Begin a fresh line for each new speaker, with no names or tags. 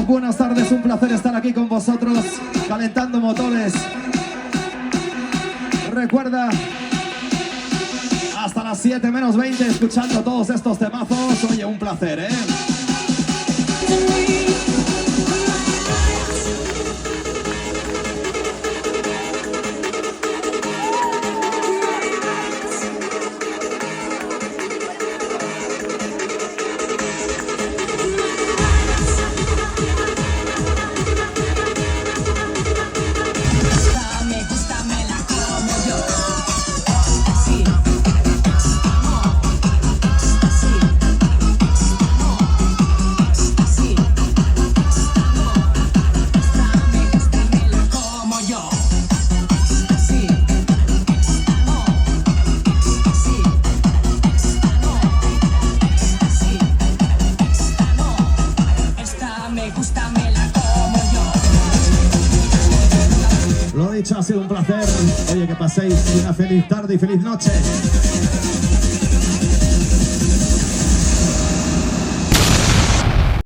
buenas tardes, un placer estar aquí con vosotros, calentando motores. Recuerda, hasta las 7 menos 20, escuchando todos estos temazos. Oye, un placer, ¿eh?
Lo dicho, ha sido un placer. Oye, que paséis una feliz tarde y feliz noche.